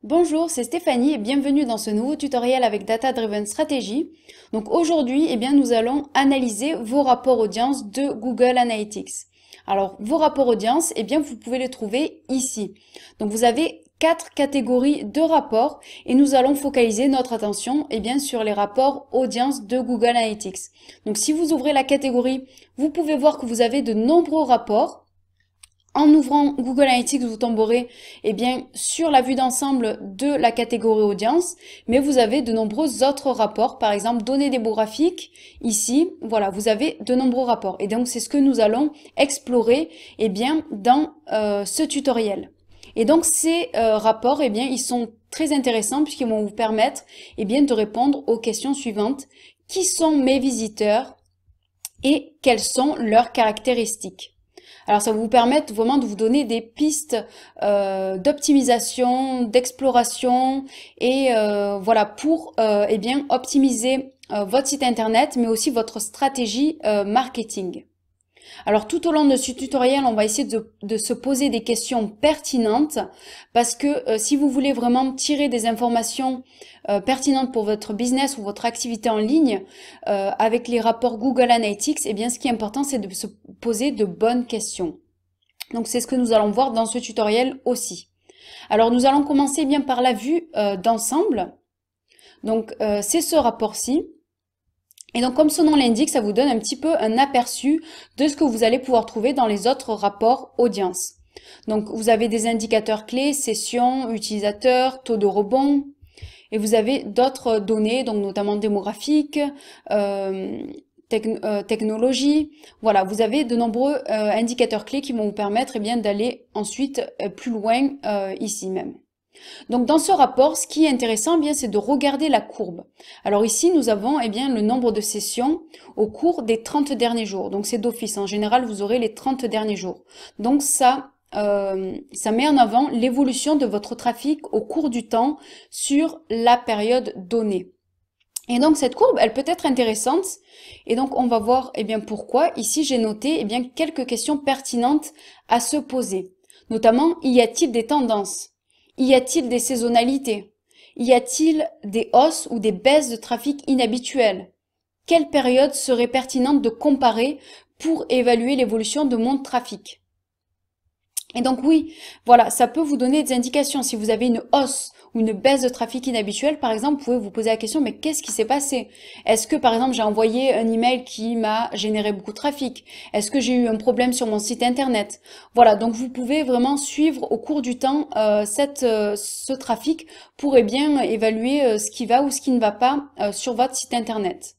Bonjour, c'est Stéphanie et bienvenue dans ce nouveau tutoriel avec Data Driven Strategy. Donc aujourd'hui, nous allons analyser vos rapports audience de Google Analytics. Alors, vos rapports audience, vous pouvez les trouver ici. Donc vous avez 4 catégories de rapports et nous allons focaliser notre attention sur les rapports audience de Google Analytics. Donc si vous ouvrez la catégorie, vous pouvez voir que vous avez de nombreux rapports. En ouvrant Google Analytics, vous tomberez sur la vue d'ensemble de la catégorie audience, mais vous avez de nombreux autres rapports, par exemple données démographiques. Ici, voilà, vous avez de nombreux rapports. Et donc, c'est ce que nous allons explorer dans ce tutoriel. Et donc, ces rapports, ils sont très intéressants puisqu'ils vont vous permettre de répondre aux questions suivantes. Qui sont mes visiteurs et quelles sont leurs caractéristiques? Alors ça va vous permettre vraiment de vous donner des pistes d'optimisation, d'exploration et voilà pour optimiser votre site internet mais aussi votre stratégie marketing. Alors tout au long de ce tutoriel, on va essayer de se poser des questions pertinentes parce que si vous voulez vraiment tirer des informations pertinentes pour votre business ou votre activité en ligne avec les rapports Google Analytics, ce qui est important, c'est de se poser de bonnes questions. Donc c'est ce que nous allons voir dans ce tutoriel aussi. Alors nous allons commencer par la vue d'ensemble. Donc c'est ce rapport-ci. Et donc, comme son nom l'indique, ça vous donne un petit peu un aperçu de ce que vous allez pouvoir trouver dans les autres rapports audience. Donc, vous avez des indicateurs clés, sessions, utilisateurs, taux de rebond, et vous avez d'autres données, donc notamment démographiques, technologie. Voilà, vous avez de nombreux indicateurs clés qui vont vous permettre d'aller ensuite plus loin ici même. Donc dans ce rapport, ce qui est intéressant, c'est de regarder la courbe. Alors ici, nous avons le nombre de sessions au cours des 30 derniers jours. Donc c'est d'office. En général, vous aurez les 30 derniers jours. Donc ça met en avant l'évolution de votre trafic au cours du temps sur la période donnée. Et donc cette courbe, elle peut être intéressante. Et donc on va voir pourquoi. Ici, j'ai noté quelques questions pertinentes à se poser. Notamment, y a-t-il des tendances? Y a-t-il des saisonnalités? Y a-t-il des hausses ou des baisses de trafic inhabituelles? Quelle période serait pertinente de comparer pour évaluer l'évolution de mon trafic? Et donc oui, voilà, ça peut vous donner des indications. Si vous avez une hausse ou une baisse de trafic inhabituelle, par exemple, vous pouvez vous poser la question, mais qu'est-ce qui s'est passé? Est-ce que, par exemple, j'ai envoyé un email qui m'a généré beaucoup de trafic? Est-ce que j'ai eu un problème sur mon site internet? Voilà, donc vous pouvez vraiment suivre au cours du temps ce trafic pour évaluer ce qui va ou ce qui ne va pas sur votre site internet.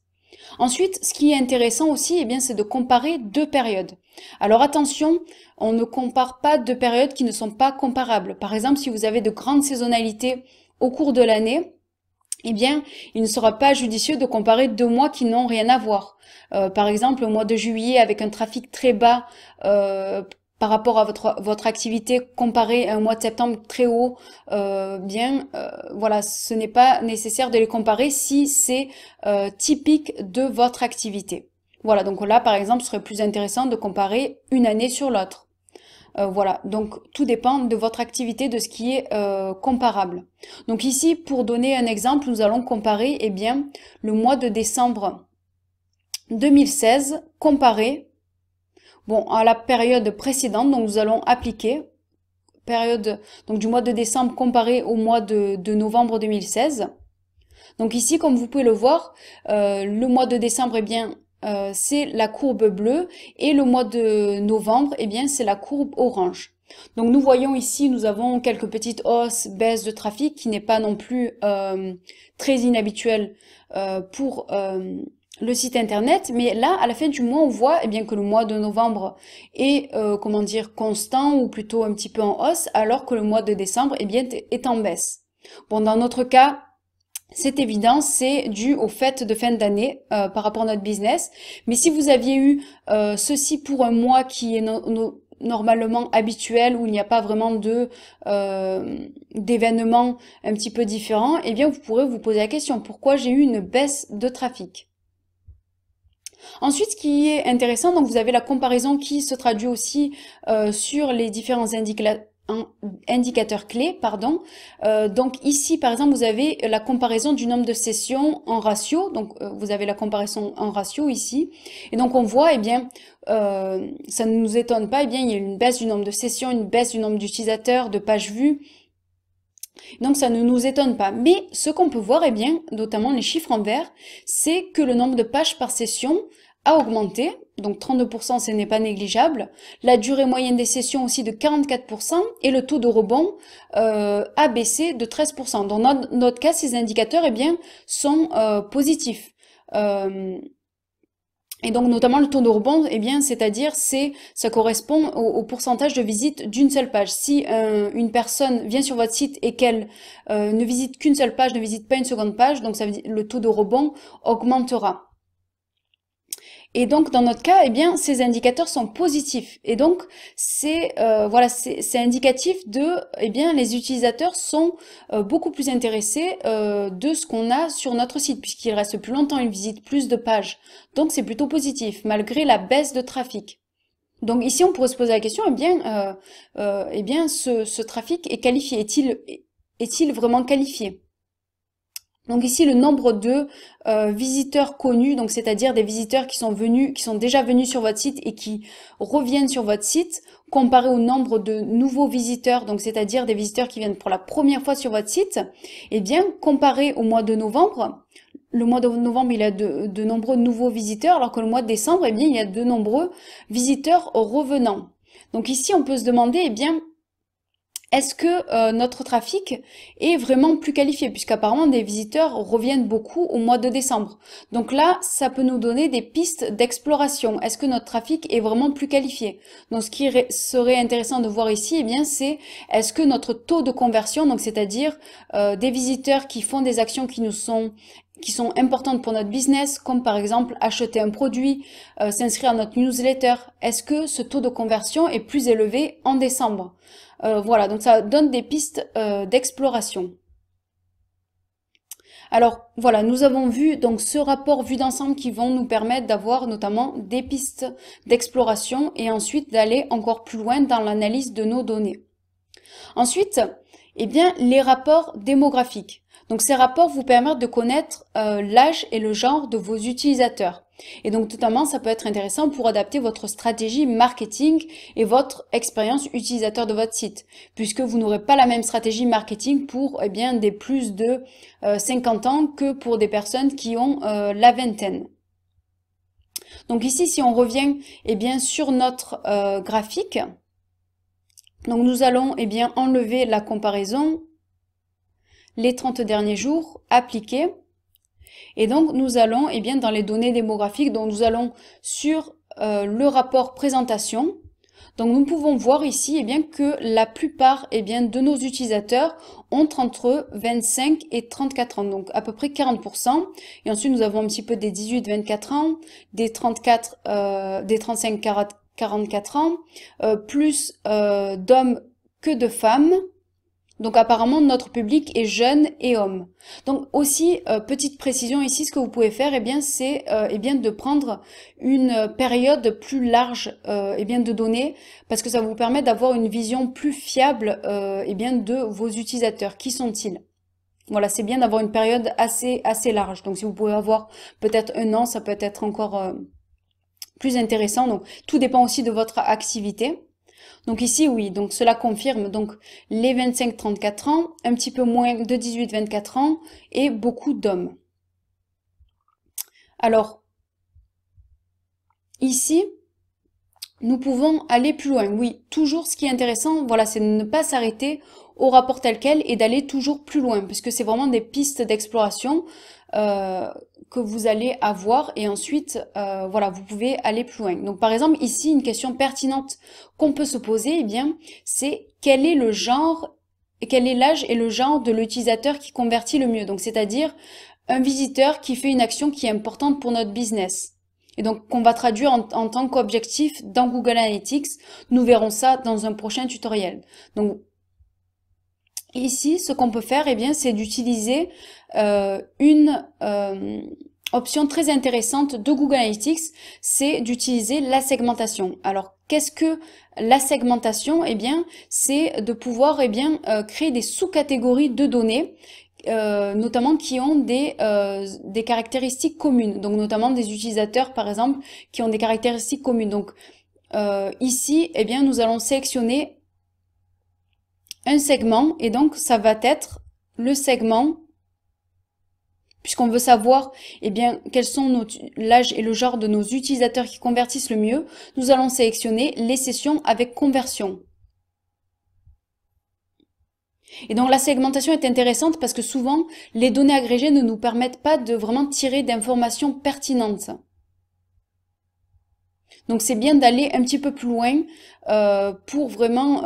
Ensuite, ce qui est intéressant aussi, c'est de comparer deux périodes. Alors attention, on ne compare pas deux périodes qui ne sont pas comparables. Par exemple, si vous avez de grandes saisonnalités au cours de l'année, il ne sera pas judicieux de comparer 2 mois qui n'ont rien à voir. Par exemple, au mois de juillet, avec un trafic très bas par rapport à votre activité comparé à un mois de septembre très haut, voilà, ce n'est pas nécessaire de les comparer si c'est typique de votre activité. Voilà, donc là, par exemple, ce serait plus intéressant de comparer une année sur l'autre. Voilà, donc tout dépend de votre activité, de ce qui est comparable. Donc ici, pour donner un exemple, nous allons comparer le mois de décembre 2016 comparé à la période précédente. Donc nous allons appliquer période donc du mois de décembre comparé au mois de novembre 2016. Donc ici, comme vous pouvez le voir, le mois de décembre, c'est la courbe bleue et le mois de novembre, c'est la courbe orange. Donc nous voyons ici, nous avons quelques petites hausses, baisses de trafic qui n'est pas non plus très inhabituel pour le site internet, mais là, à la fin du mois, on voit que le mois de novembre est constant ou plutôt un petit peu en hausse, alors que le mois de décembre est en baisse. Bon, dans notre cas, c'est évident, c'est dû au fait de fin d'année par rapport à notre business. Mais si vous aviez eu ceci pour un mois qui est normalement habituel, où il n'y a pas vraiment d'événements un petit peu différents, vous pourrez vous poser la question, pourquoi j'ai eu une baisse de trafic? Ensuite, ce qui est intéressant, donc vous avez la comparaison qui se traduit aussi sur les différents indicateurs clés, pardon. Donc ici, par exemple, vous avez la comparaison du nombre de sessions en ratio. Donc vous avez la comparaison en ratio ici. Et donc on voit, eh bien, ça ne nous étonne pas, eh bien, il y a une baisse du nombre de sessions, une baisse du nombre d'utilisateurs, de pages vues. Donc ça ne nous étonne pas. Mais ce qu'on peut voir, eh bien, notamment les chiffres en vert, c'est que le nombre de pages par session a augmenté. Donc 32%, ce n'est pas négligeable. La durée moyenne des sessions aussi de 44% et le taux de rebond a baissé de 13%. Dans notre cas, ces indicateurs, eh bien, sont positifs. Et donc notamment le taux de rebond, eh bien, c'est-à-dire ça correspond au pourcentage de visite d'une seule page. Si une personne vient sur votre site et qu'elle ne visite qu'une seule page, ne visite pas une seconde page, donc ça veut dire le taux de rebond augmentera. Et donc dans notre cas, eh bien, ces indicateurs sont positifs. Et donc voilà, c'est indicatif de, eh bien, les utilisateurs sont beaucoup plus intéressés de ce qu'on a sur notre site, puisqu'ils restent plus longtemps, ils visitent plus de pages. Donc c'est plutôt positif, malgré la baisse de trafic. Donc ici, on pourrait se poser la question, eh bien, ce trafic est qualifié, est-il vraiment qualifié? Donc ici, le nombre de visiteurs connus, donc c'est-à-dire des visiteurs qui sont déjà venus sur votre site et qui reviennent sur votre site, comparé au nombre de nouveaux visiteurs, donc c'est-à-dire des visiteurs qui viennent pour la première fois sur votre site, eh bien, comparé au mois de novembre, le mois de novembre, il y a de nombreux nouveaux visiteurs, alors que le mois de décembre, eh bien, il y a de nombreux visiteurs revenants. Donc ici, on peut se demander, eh bien, est-ce que notre trafic est vraiment plus qualifié, puisqu'apparemment des visiteurs reviennent beaucoup au mois de décembre. Donc là, ça peut nous donner des pistes d'exploration. Est-ce que notre trafic est vraiment plus qualifié? Donc ce qui serait intéressant de voir ici, eh bien, c'est est-ce que notre taux de conversion, donc c'est-à-dire des visiteurs qui font des actions qui sont importantes pour notre business, comme par exemple acheter un produit, s'inscrire à notre newsletter, est-ce que ce taux de conversion est plus élevé en décembre? Voilà, donc ça donne des pistes d'exploration. Alors voilà, nous avons vu donc ce rapport vue d'ensemble qui vont nous permettre d'avoir notamment des pistes d'exploration et ensuite d'aller encore plus loin dans l'analyse de nos données. Ensuite, eh bien, les rapports démographiques. Donc ces rapports vous permettent de connaître l'âge et le genre de vos utilisateurs. Et donc notamment, ça peut être intéressant pour adapter votre stratégie marketing et votre expérience utilisateur de votre site, puisque vous n'aurez pas la même stratégie marketing pour eh bien, des plus de 50 ans que pour des personnes qui ont la vingtaine. Donc ici, si on revient eh bien, sur notre graphique, donc nous allons eh bien, enlever la comparaison, les 30 derniers jours, appliquer. Et donc nous allons eh bien, dans les données démographiques, donc nous allons sur le rapport présentation. Donc nous pouvons voir ici eh bien, que la plupart eh bien, de nos utilisateurs ont entre 25 et 34 ans, donc à peu près 40%. Et ensuite nous avons un petit peu des 18-24 ans, des 35-44 ans, plus d'hommes que de femmes. Donc apparemment notre public est jeune et homme. Donc aussi petite précision ici, ce que vous pouvez faire, eh bien c'est de prendre une période plus large de données, parce que ça vous permet d'avoir une vision plus fiable de vos utilisateurs. Qui sont-ils? Voilà, c'est bien d'avoir une période assez large. Donc si vous pouvez avoir peut-être un an, ça peut être encore plus intéressant. Donc tout dépend aussi de votre activité. Donc ici, oui, donc cela confirme donc les 25-34 ans, un petit peu moins de 18-24 ans et beaucoup d'hommes. Alors, ici, nous pouvons aller plus loin. Oui, toujours ce qui est intéressant, voilà, c'est de ne pas s'arrêter au rapport tel quel et d'aller toujours plus loin, puisque c'est vraiment des pistes d'exploration que vous allez avoir et ensuite, voilà, vous pouvez aller plus loin. Donc, par exemple, ici, une question pertinente qu'on peut se poser, eh bien, c'est quel est le genre, quel est l'âge et le genre de l'utilisateur qui convertit le mieux. Donc, c'est-à-dire un visiteur qui fait une action qui est importante pour notre business. Et donc, qu'on va traduire en tant qu'objectif dans Google Analytics. Nous verrons ça dans un prochain tutoriel. Donc, ici, ce qu'on peut faire, eh bien, c'est d'utiliser une option très intéressante de Google Analytics, c'est d'utiliser la segmentation. Alors, qu'est-ce que la segmentation? Eh bien, c'est de pouvoir créer des sous-catégories de données, notamment qui ont des caractéristiques communes. Donc, notamment des utilisateurs, par exemple, qui ont des caractéristiques communes. Donc, ici, eh bien, nous allons sélectionner un segment et donc ça va être le segment, puisqu'on veut savoir eh bien quels sont l'âge et le genre de nos utilisateurs qui convertissent le mieux. Nous allons sélectionner les sessions avec conversion. Et donc la segmentation est intéressante parce que souvent les données agrégées ne nous permettent pas de vraiment tirer d'informations pertinentes. Donc c'est bien d'aller un petit peu plus loin pour vraiment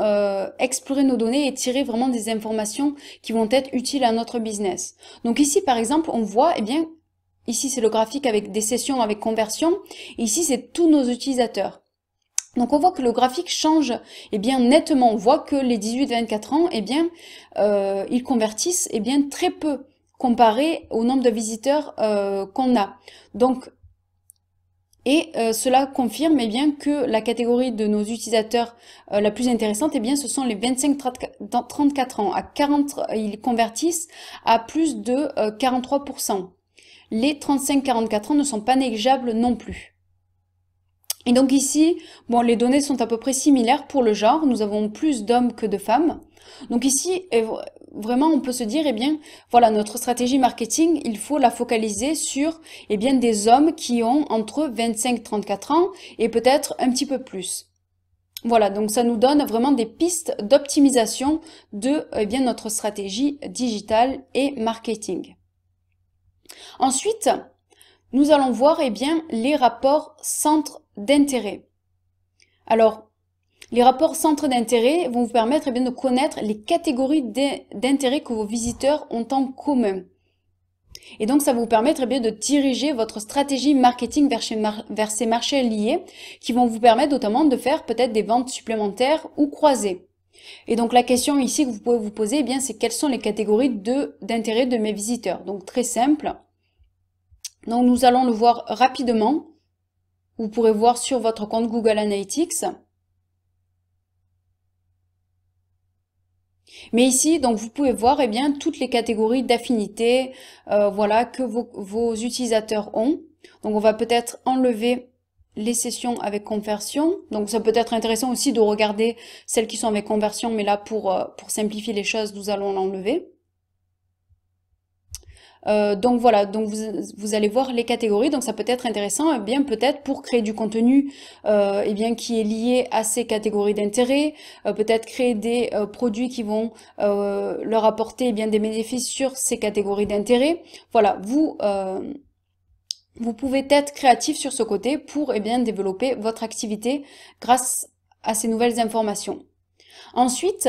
explorer nos données et tirer vraiment des informations qui vont être utiles à notre business. Donc ici par exemple on voit, eh bien, ici c'est le graphique avec des sessions avec conversion, et ici c'est tous nos utilisateurs. Donc on voit que le graphique change eh bien nettement. On voit que les 18-24 ans, eh bien, ils convertissent eh bien très peu comparé au nombre de visiteurs qu'on a. Donc cela confirme eh bien, que la catégorie de nos utilisateurs la plus intéressante, eh bien, ce sont les 25-34 ans. À 40, ils convertissent à plus de 43%. Les 35-44 ans ne sont pas négligeables non plus. Et donc ici, bon, les données sont à peu près similaires pour le genre. Nous avons plus d'hommes que de femmes. Donc ici, vraiment, on peut se dire, eh bien, voilà, notre stratégie marketing, il faut la focaliser sur, eh bien, des hommes qui ont entre 25 et 34 ans et peut-être un petit peu plus. Voilà, donc ça nous donne vraiment des pistes d'optimisation de, eh bien, notre stratégie digitale et marketing. Ensuite, nous allons voir, eh bien, les rapports centres d'intérêt. Alors, les rapports centres d'intérêt vont vous permettre eh bien, de connaître les catégories d'intérêt que vos visiteurs ont en commun. Et donc, ça va vous permettre eh bien, de diriger votre stratégie marketing vers ces marchés liés qui vont vous permettre notamment de faire peut-être des ventes supplémentaires ou croisées. Et donc, la question ici que vous pouvez vous poser, eh bien, c'est quelles sont les catégories d'intérêt de mes visiteurs. Donc, très simple. Donc, nous allons le voir rapidement. Vous pourrez voir sur votre compte Google Analytics. Mais ici, donc vous pouvez voir eh bien, toutes les catégories d'affinités voilà, que vos utilisateurs ont. Donc on va peut-être enlever les sessions avec conversion. Donc ça peut être intéressant aussi de regarder celles qui sont avec conversion, mais là pour simplifier les choses, nous allons l'enlever. Donc voilà, donc vous allez voir les catégories, donc ça peut être intéressant, eh bien peut-être pour créer du contenu eh bien qui est lié à ces catégories d'intérêt, peut-être créer des produits qui vont leur apporter eh bien des bénéfices sur ces catégories d'intérêt. Voilà, vous pouvez être créatif sur ce côté pour eh bien développer votre activité grâce à ces nouvelles informations. Ensuite,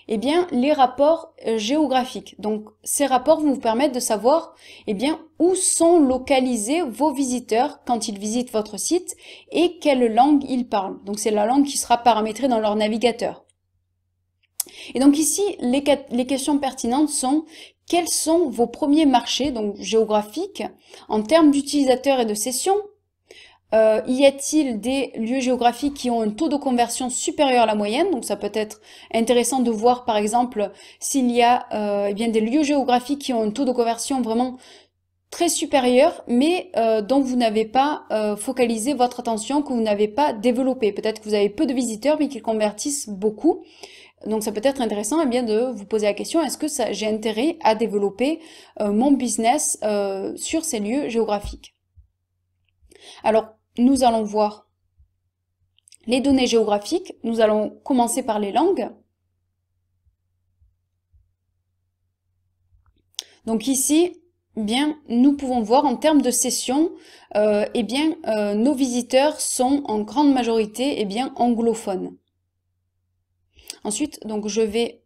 eh bien, les rapports géographiques. Donc, ces rapports vont vous permettre de savoir eh bien, où sont localisés vos visiteurs quand ils visitent votre site et quelle langue ils parlent. Donc, c'est la langue qui sera paramétrée dans leur navigateur. Et donc ici, les questions pertinentes sont quels sont vos premiers marchés donc géographiques en termes d'utilisateurs et de sessions? Y a-t-il des lieux géographiques qui ont un taux de conversion supérieur à la moyenne? Donc ça peut être intéressant de voir par exemple s'il y a eh bien des lieux géographiques qui ont un taux de conversion vraiment très supérieur, mais dont vous n'avez pas focalisé votre attention, que vous n'avez pas développé. Peut-être que vous avez peu de visiteurs, mais qu'ils convertissent beaucoup. Donc ça peut être intéressant eh bien, de vous poser la question, est-ce que j'ai intérêt à développer mon business sur ces lieux géographiques? Alors, nous allons voir les données géographiques. Nous allons commencer par les langues. Donc ici, bien, nous pouvons voir en termes de sessions, nos visiteurs sont en grande majorité bien, anglophones. Ensuite, donc je vais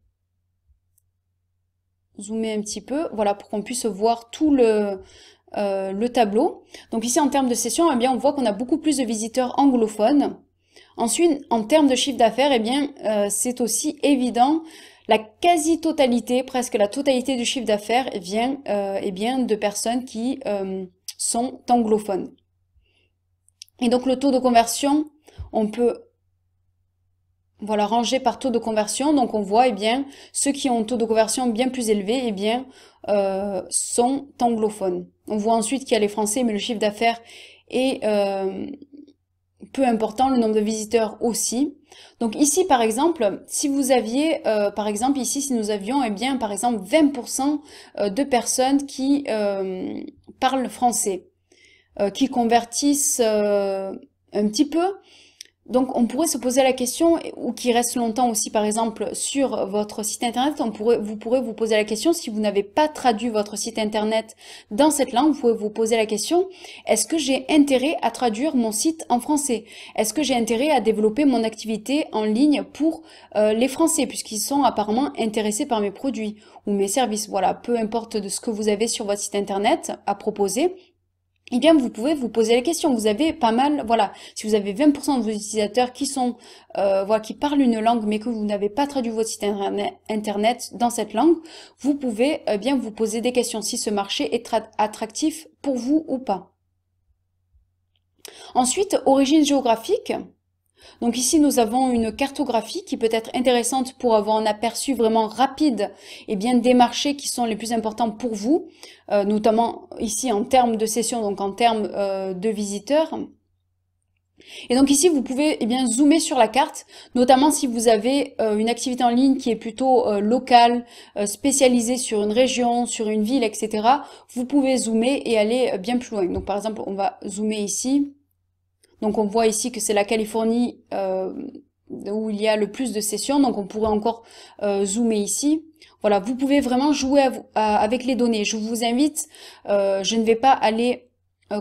zoomer un petit peu, voilà, pour qu'on puisse voir tout le tableau. Donc ici, en termes de sessions, eh bien, on voit qu'on a beaucoup plus de visiteurs anglophones. Ensuite, en termes de chiffre d'affaires, eh bien, c'est aussi évident. La quasi-totalité, presque la totalité du chiffre d'affaires vient eh bien, de personnes qui sont anglophones. Et donc le taux de conversion, on peut voilà, rangé par taux de conversion. Donc on voit, eh bien, ceux qui ont un taux de conversion bien plus élevé, eh bien, sont anglophones. On voit ensuite qu'il y a les Français, mais le chiffre d'affaires est peu important, le nombre de visiteurs aussi. Donc ici, par exemple, si vous aviez, par exemple, ici, si nous avions, eh bien, par exemple, 20% de personnes qui parlent français, qui convertissent un petit peu, donc, on pourrait se poser la question, ou qui reste longtemps aussi, par exemple, sur votre site internet, vous pourrez vous poser la question, si vous n'avez pas traduit votre site internet dans cette langue, vous pouvez vous poser la question, est-ce que j'ai intérêt à traduire mon site en français? Est-ce que j'ai intérêt à développer mon activité en ligne pour les Français, puisqu'ils sont apparemment intéressés par mes produits ou mes services? Voilà, peu importe de ce que vous avez sur votre site internet à proposer. Eh bien, vous pouvez vous poser la question. Vous avez pas mal, voilà, si vous avez 20% de vos utilisateurs qui sont, voilà, qui parlent une langue, mais que vous n'avez pas traduit votre site internet dans cette langue, vous pouvez bien vous poser des questions si ce marché est attractif pour vous ou pas. Ensuite, origine géographique. Donc ici, nous avons une cartographie qui peut être intéressante pour avoir un aperçu vraiment rapide et bien des marchés qui sont les plus importants pour vous, notamment ici en termes de sessions, donc en termes de visiteurs. Et donc ici, vous pouvez bien zoomer sur la carte, notamment si vous avez une activité en ligne qui est plutôt locale, spécialisée sur une région, sur une ville, etc. Vous pouvez zoomer et aller bien plus loin. Donc par exemple, on va zoomer ici. Donc on voit ici que c'est la Californie où il y a le plus de sessions, donc on pourrait encore zoomer ici. Voilà, vous pouvez vraiment jouer avec les données. Je vous invite, je ne vais pas aller,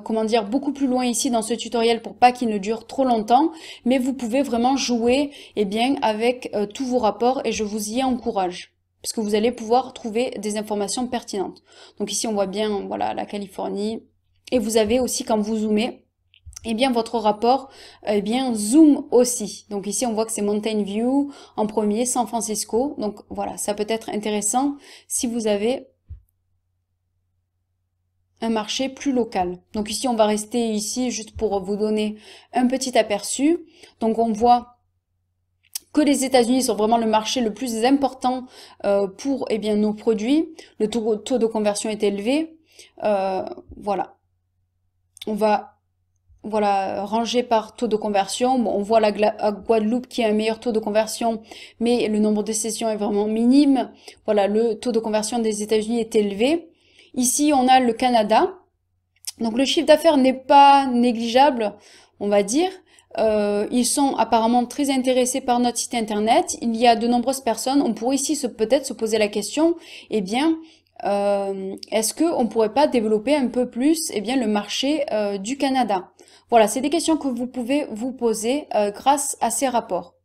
comment dire, beaucoup plus loin ici dans ce tutoriel pour pas qu'il ne dure trop longtemps, mais vous pouvez vraiment jouer bien, avec tous vos rapports et je vous y encourage. Parce que vous allez pouvoir trouver des informations pertinentes. Donc ici on voit bien, voilà, la Californie. Et vous avez aussi, quand vous zoomez, eh bien votre rapport zoom aussi. Donc ici on voit que c'est Mountain View en premier, San Francisco. Donc voilà, ça peut être intéressant si vous avez un marché plus local. Donc ici on va rester ici juste pour vous donner un petit aperçu. Donc on voit que les États-Unis sont vraiment le marché le plus important pour nos produits. Le taux de conversion est élevé. Voilà. On va rangé par taux de conversion. Bon, on voit la Guadeloupe qui a un meilleur taux de conversion, mais le nombre de sessions est vraiment minime. Voilà, le taux de conversion des États-Unis est élevé. Ici, on a le Canada. Donc, le chiffre d'affaires n'est pas négligeable, on va dire. Ils sont apparemment très intéressés par notre site internet. Il y a de nombreuses personnes. On pourrait ici peut-être se poser la question, est-ce qu'on ne pourrait pas développer un peu plus le marché du Canada? Voilà, c'est des questions que vous pouvez vous poser grâce à ces rapports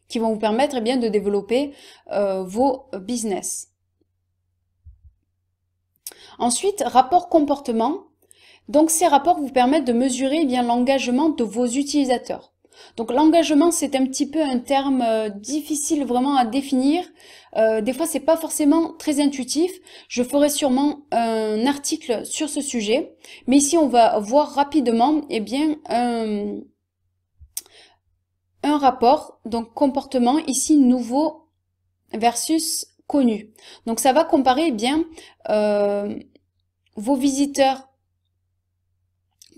qui vont vous permettre de développer vos business. Ensuite, rapport comportement. Donc ces rapports vous permettent de mesurer l'engagement de vos utilisateurs. Donc l'engagement, c'est un petit peu un terme difficile vraiment à définir. Des fois, c'est pas forcément très intuitif. Je ferai sûrement un article sur ce sujet. Mais ici, on va voir rapidement un rapport. Donc comportement, ici nouveau versus connu. Donc ça va comparer vos visiteurs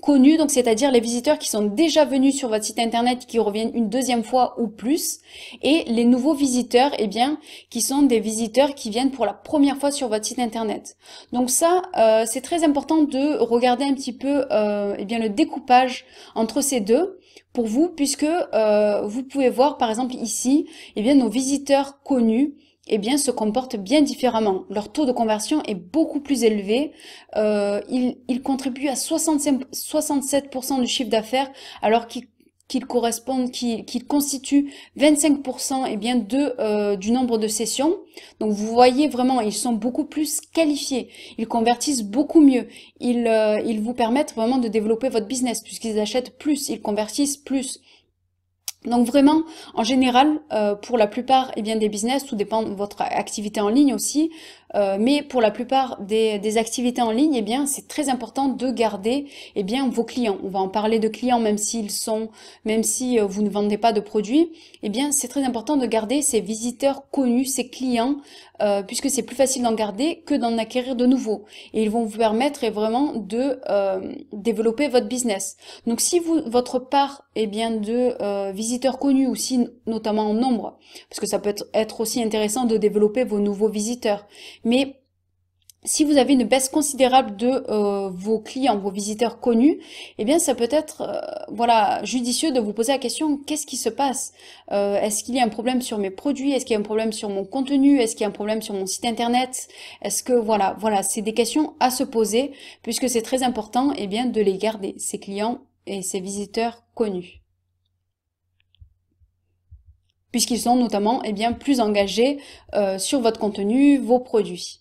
connus, donc c'est-à-dire les visiteurs qui sont déjà venus sur votre site internet, qui reviennent une deuxième fois ou plus, et les nouveaux visiteurs, qui sont des visiteurs qui viennent pour la première fois sur votre site internet. Donc ça, c'est très important de regarder un petit peu le découpage entre ces deux pour vous, puisque vous pouvez voir par exemple ici, nos visiteurs connus se comportent bien différemment. Leur taux de conversion est beaucoup plus élevé. Ils contribuent à 67% du chiffre d'affaires, alors qu'ils constituent 25% du nombre de sessions. Donc vous voyez vraiment, ils sont beaucoup plus qualifiés. Ils convertissent beaucoup mieux. Ils vous permettent vraiment de développer votre business puisqu'ils achètent plus, ils convertissent plus. Donc vraiment, en général, pour la plupart des business, tout dépend de votre activité en ligne aussi, mais pour la plupart des activités en ligne, eh bien, c'est très important de garder, eh bien, vos clients. On va en parler de clients, même si vous ne vendez pas de produits, eh bien, c'est très important de garder ces visiteurs connus, ces clients, puisque c'est plus facile d'en garder que d'en acquérir de nouveaux. Et ils vont vous permettre vraiment de développer votre business. Donc, si votre part, eh bien, de visiteurs connus aussi, notamment en nombre, parce que ça peut être aussi intéressant de développer vos nouveaux visiteurs. Mais si vous avez une baisse considérable de vos clients, vos visiteurs connus, eh bien ça peut être voilà, judicieux de vous poser la question, qu'est-ce qui se passe? Est-ce qu'il y a un problème sur mes produits? Est-ce qu'il y a un problème sur mon contenu? Est-ce qu'il y a un problème sur mon site internet? Est-ce que voilà, c'est des questions à se poser puisque c'est très important eh bien de les garder, ces clients et ces visiteurs connus. Puisqu'ils sont notamment eh bien plus engagés sur votre contenu, vos produits.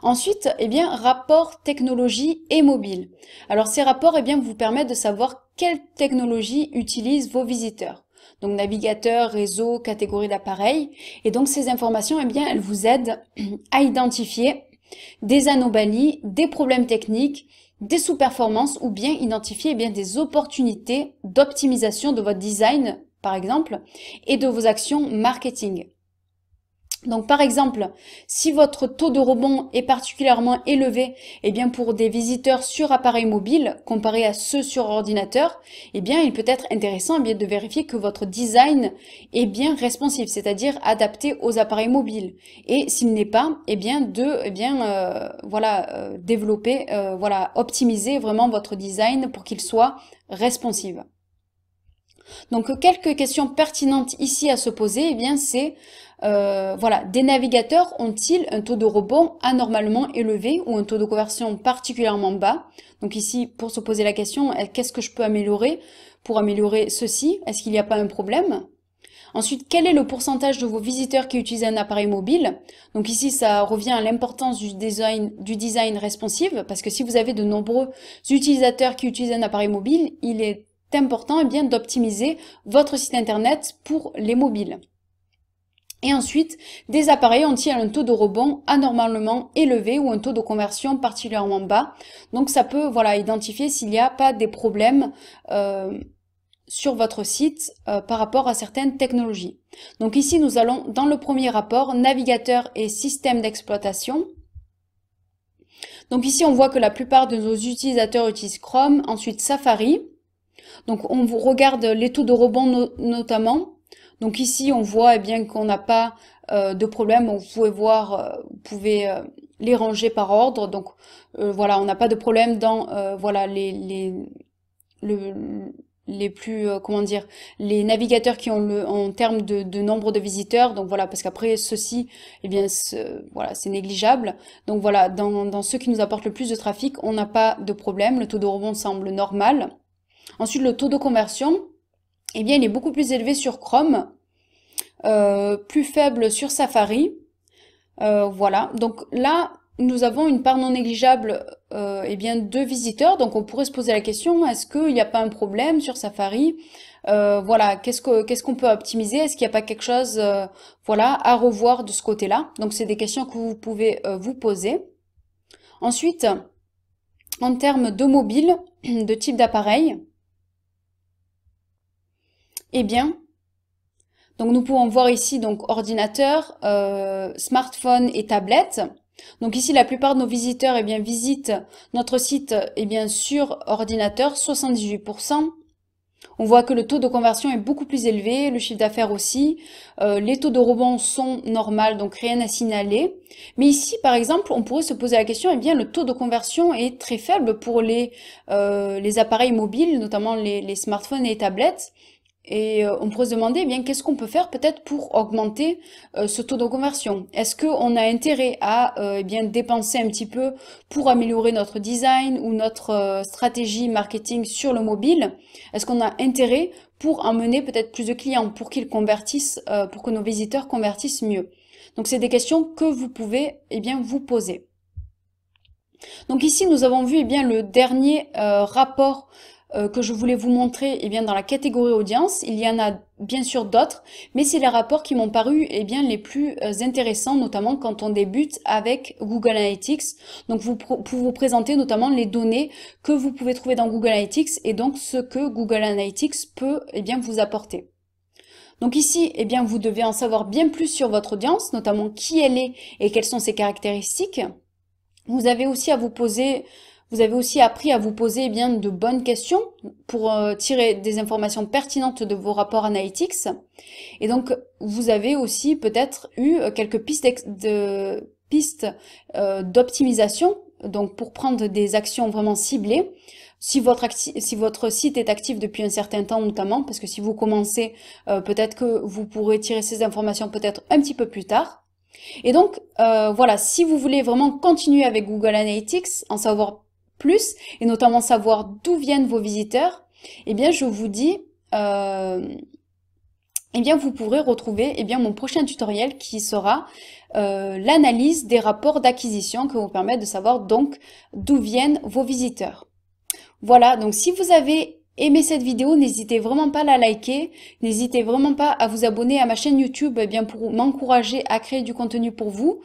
Ensuite, eh bien, rapport technologie et mobile. Alors, ces rapports, eh bien, vous permettent de savoir quelle technologie utilisent vos visiteurs. Donc, navigateur, réseau, catégorie d'appareils. Et donc, ces informations, eh bien, elles vous aident à identifier des anomalies, des problèmes techniques, des sous-performances ou bien identifier eh bien, des opportunités d'optimisation de votre design, par exemple, et de vos actions marketing. Donc par exemple, si votre taux de rebond est particulièrement élevé, eh bien pour des visiteurs sur appareil mobile comparé à ceux sur ordinateur, eh bien il peut être intéressant eh bien, de vérifier que votre design est bien responsive, c'est-à-dire adapté aux appareils mobiles. Et s'il n'est pas, eh bien développer, optimiser vraiment votre design pour qu'il soit responsive. Donc quelques questions pertinentes ici à se poser, eh bien c'est des navigateurs ont-ils un taux de rebond anormalement élevé ou un taux de conversion particulièrement bas? Donc ici, pour se poser la question, qu'est-ce que je peux améliorer pour améliorer ceci? Est-ce qu'il n'y a pas un problème? Ensuite, quel est le pourcentage de vos visiteurs qui utilisent un appareil mobile? Donc ici, ça revient à l'importance du design responsive, parce que si vous avez de nombreux utilisateurs qui utilisent un appareil mobile, il est important eh bien d'optimiser votre site internet pour les mobiles. Et ensuite, des appareils ont-ils un taux de rebond anormalement élevé ou un taux de conversion particulièrement bas. Donc ça peut identifier s'il n'y a pas des problèmes sur votre site par rapport à certaines technologies. Donc ici, nous allons dans le premier rapport, navigateur et système d'exploitation. Donc ici, on voit que la plupart de nos utilisateurs utilisent Chrome, ensuite Safari. Donc on vous regarde les taux de rebond notamment. Donc ici on voit eh bien qu'on n'a pas de problème. Vous pouvez voir, vous pouvez les ranger par ordre. Donc on n'a pas de problème dans les plus les navigateurs qui ont en termes de nombre de visiteurs. Donc voilà, parce qu'après ceci eh bien c'est négligeable. Donc voilà, dans ceux qui nous apportent le plus de trafic, on n'a pas de problème. Le taux de rebond semble normal. Ensuite, le taux de conversion, eh bien, il est beaucoup plus élevé sur Chrome, plus faible sur Safari. Donc là, nous avons une part non négligeable de visiteurs. Donc on pourrait se poser la question, est-ce qu'il n'y a pas un problème sur Safari? Qu'est-ce qu'on peut optimiser? Est-ce qu'il n'y a pas quelque chose à revoir de ce côté-là? Donc c'est des questions que vous pouvez vous poser. Ensuite, en termes de mobile, de type d'appareil, eh bien, donc nous pouvons voir ici donc ordinateur, smartphone et tablette. Donc ici la plupart de nos visiteurs eh bien visitent notre site sur ordinateur, 78%. On voit que le taux de conversion est beaucoup plus élevé, le chiffre d'affaires aussi. Les taux de rebond sont normaux, donc rien à signaler. Mais ici, par exemple, on pourrait se poser la question, eh bien, le taux de conversion est très faible pour les appareils mobiles, notamment les smartphones et les tablettes. Et on pourrait se demander, eh bien, qu'est-ce qu'on peut faire peut-être pour augmenter ce taux de conversion? Est-ce qu'on a intérêt à dépenser un petit peu pour améliorer notre design ou notre stratégie marketing sur le mobile? Est-ce qu'on a intérêt pour emmener peut-être plus de clients, pour qu'ils convertissent, pour que nos visiteurs convertissent mieux? Donc c'est des questions que vous pouvez vous poser. Donc ici nous avons vu le dernier rapport que je voulais vous montrer dans la catégorie audience. Il y en a bien sûr d'autres, mais c'est les rapports qui m'ont paru les plus intéressants, notamment quand on débute avec Google Analytics. Donc pour vous présenter notamment les données que vous pouvez trouver dans Google Analytics et donc ce que Google Analytics peut vous apporter. Donc ici, vous devez en savoir bien plus sur votre audience, notamment qui elle est et quelles sont ses caractéristiques. Vous avez aussi appris à vous poser de bonnes questions pour tirer des informations pertinentes de vos rapports analytics. Et donc, vous avez aussi peut-être eu quelques pistes d'optimisation, donc pour prendre des actions vraiment ciblées. Si votre site est actif depuis un certain temps notamment, parce que si vous commencez, peut-être que vous pourrez tirer ces informations peut-être un petit peu plus tard. Et donc, voilà, si vous voulez vraiment continuer avec Google Analytics, en savoir plus, et notamment savoir d'où viennent vos visiteurs, je vous dis, vous pourrez retrouver mon prochain tutoriel qui sera l'analyse des rapports d'acquisition qui vous permet de savoir donc d'où viennent vos visiteurs. Voilà, donc si vous avez aimé cette vidéo, n'hésitez vraiment pas à la liker, n'hésitez vraiment pas à vous abonner à ma chaîne YouTube pour m'encourager à créer du contenu pour vous.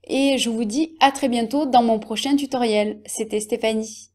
Et je vous dis à très bientôt dans mon prochain tutoriel. C'était Stéphanie.